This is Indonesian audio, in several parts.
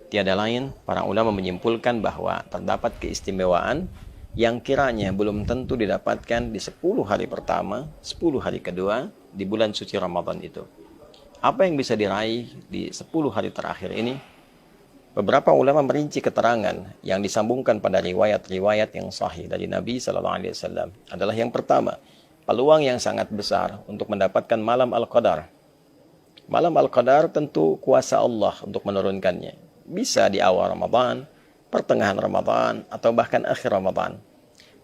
Tiada lain, para ulama menyimpulkan bahwa terdapat keistimewaan yang kiranya belum tentu didapatkan di 10 hari pertama, 10 hari kedua di bulan suci Ramadan itu. Apa yang bisa diraih di 10 hari terakhir ini? Beberapa ulama merinci keterangan yang disambungkan pada riwayat-riwayat yang sahih dari Nabi SAW adalah yang pertama, peluang yang sangat besar untuk mendapatkan malam Al-Qadar. Malam Al-Qadar tentu kuasa Allah untuk menurunkannya. Bisa di awal Ramadan, pertengahan Ramadan, atau bahkan akhir Ramadan.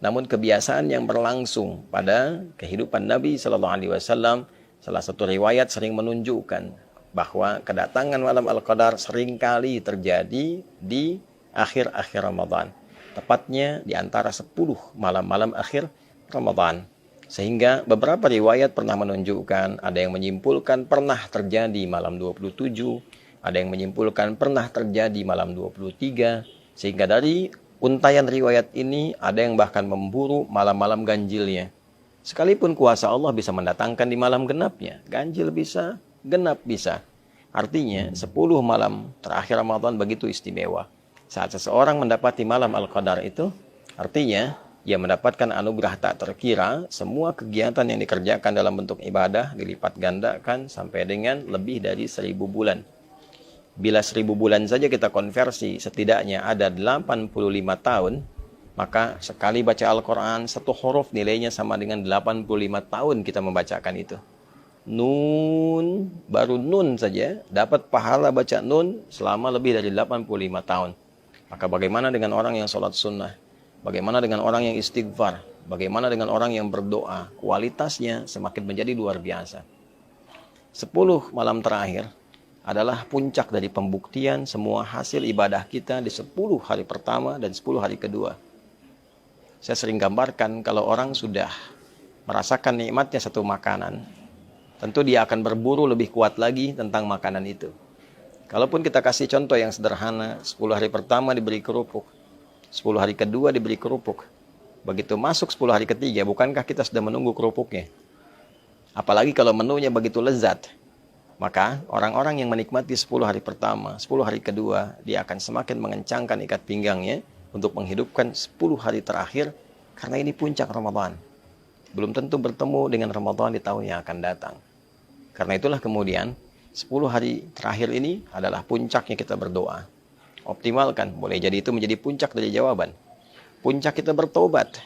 Namun kebiasaan yang berlangsung pada kehidupan Nabi SAW, salah satu riwayat sering menunjukkan bahwa kedatangan malam Al-Qadar seringkali terjadi di akhir-akhir Ramadan. Tepatnya di antara 10 malam-malam akhir Ramadan. Sehingga beberapa riwayat pernah menunjukkan, ada yang menyimpulkan pernah terjadi malam 27, ada yang menyimpulkan pernah terjadi malam 23, sehingga dari untaian riwayat ini ada yang bahkan memburu malam-malam ganjilnya. Sekalipun kuasa Allah bisa mendatangkan di malam genapnya, ganjil bisa, genap bisa. Artinya 10 malam terakhir Ramadan begitu istimewa. Saat seseorang mendapati malam Al-Qadar itu, artinya ia mendapatkan anugerah tak terkira. Semua kegiatan yang dikerjakan dalam bentuk ibadah dilipat gandakan sampai dengan lebih dari 1000 bulan. Bila 1000 bulan saja kita konversi, setidaknya ada 85 tahun, maka sekali baca Al-Quran, satu huruf nilainya sama dengan 85 tahun kita membacakan itu. Nun, baru nun saja, dapat pahala baca nun selama lebih dari 85 tahun. Maka bagaimana dengan orang yang sholat sunnah? Bagaimana dengan orang yang istighfar? Bagaimana dengan orang yang berdoa? Kualitasnya semakin menjadi luar biasa. 10 malam terakhir adalah puncak dari pembuktian semua hasil ibadah kita di 10 hari pertama dan 10 hari kedua. Saya sering gambarkan kalau orang sudah merasakan nikmatnya satu makanan, tentu dia akan berburu lebih kuat lagi tentang makanan itu. Kalaupun kita kasih contoh yang sederhana, 10 hari pertama diberi kerupuk, 10 hari kedua diberi kerupuk. Begitu masuk 10 hari ketiga, bukankah kita sudah menunggu kerupuknya? Apalagi kalau menunya begitu lezat. Maka orang-orang yang menikmati 10 hari pertama, 10 hari kedua, dia akan semakin mengencangkan ikat pinggangnya untuk menghidupkan 10 hari terakhir, karena ini puncak Ramadan. Belum tentu bertemu dengan Ramadan di tahun yang akan datang. Karena itulah kemudian 10 hari terakhir ini adalah puncaknya kita berdoa. Optimalkan, boleh jadi itu menjadi puncak dari jawaban. Puncak kita bertobat.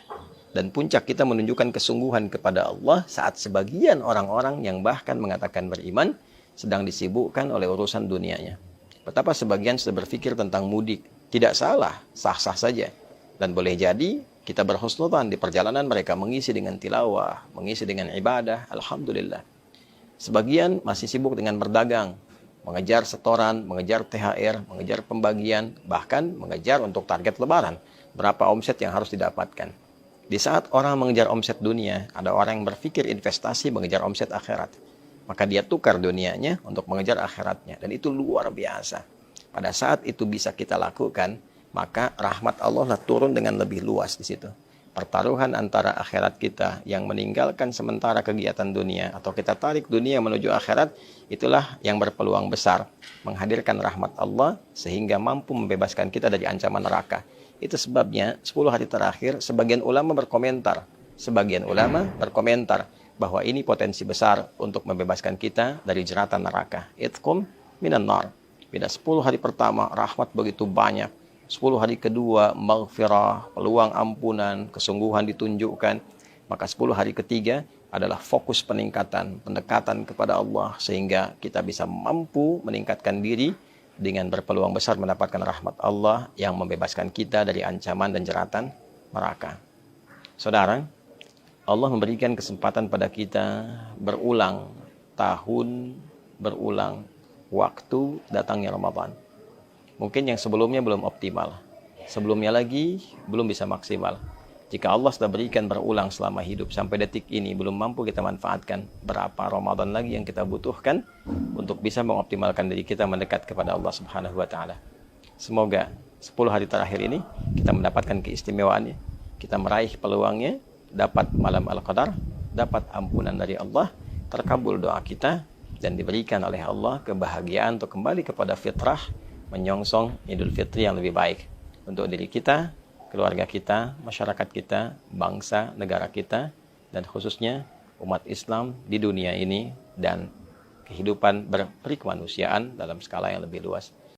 Dan puncak kita menunjukkan kesungguhan kepada Allah saat sebagian orang-orang yang bahkan mengatakan beriman sedang disibukkan oleh urusan dunianya. Betapa sebagian sudah berpikir tentang mudik. Tidak salah, sah-sah saja. Dan boleh jadi kita berhusnudzan di perjalanan mereka mengisi dengan tilawah, mengisi dengan ibadah, alhamdulillah. Sebagian masih sibuk dengan berdagang, mengejar setoran, mengejar THR, mengejar pembagian, bahkan mengejar untuk target lebaran. Berapa omset yang harus didapatkan. Di saat orang mengejar omset dunia, ada orang yang berpikir investasi mengejar omset akhirat. Maka dia tukar dunianya untuk mengejar akhiratnya. Dan itu luar biasa. Pada saat itu bisa kita lakukan, maka rahmat Allah turun dengan lebih luas di situ. Pertaruhan antara akhirat kita yang meninggalkan sementara kegiatan dunia atau kita tarik dunia menuju akhirat, itulah yang berpeluang besar menghadirkan rahmat Allah sehingga mampu membebaskan kita dari ancaman neraka. Itu sebabnya 10 hari terakhir sebagian ulama berkomentar bahwa ini potensi besar untuk membebaskan kita dari jeratan neraka. Itqum minan nar. Bila 10 hari pertama rahmat begitu banyak, 10 hari kedua maghfirah, peluang ampunan, kesungguhan ditunjukkan, maka 10 hari ketiga adalah fokus peningkatan, pendekatan kepada Allah sehingga kita bisa mampu meningkatkan diri dengan berpeluang besar mendapatkan rahmat Allah yang membebaskan kita dari ancaman dan jeratan neraka. Saudara, Allah memberikan kesempatan pada kita berulang tahun, berulang waktu datangnya Ramadan. Mungkin yang sebelumnya belum optimal. Sebelumnya lagi belum bisa maksimal. Jika Allah sudah berikan berulang selama hidup sampai detik ini belum mampu kita manfaatkan, berapa Ramadan lagi yang kita butuhkan untuk bisa mengoptimalkan diri kita mendekat kepada Allah Subhanahu wa taala. Semoga 10 hari terakhir ini kita mendapatkan keistimewaannya, kita meraih peluangnya, dapat malam Al-Qadar, dapat ampunan dari Allah, terkabul doa kita dan diberikan oleh Allah kebahagiaan untuk kembali kepada fitrah menyongsong Idul Fitri yang lebih baik untuk diri kita, keluarga kita, masyarakat kita, bangsa, negara kita, dan khususnya umat Islam di dunia ini dan kehidupan berperikemanusiaan dalam skala yang lebih luas.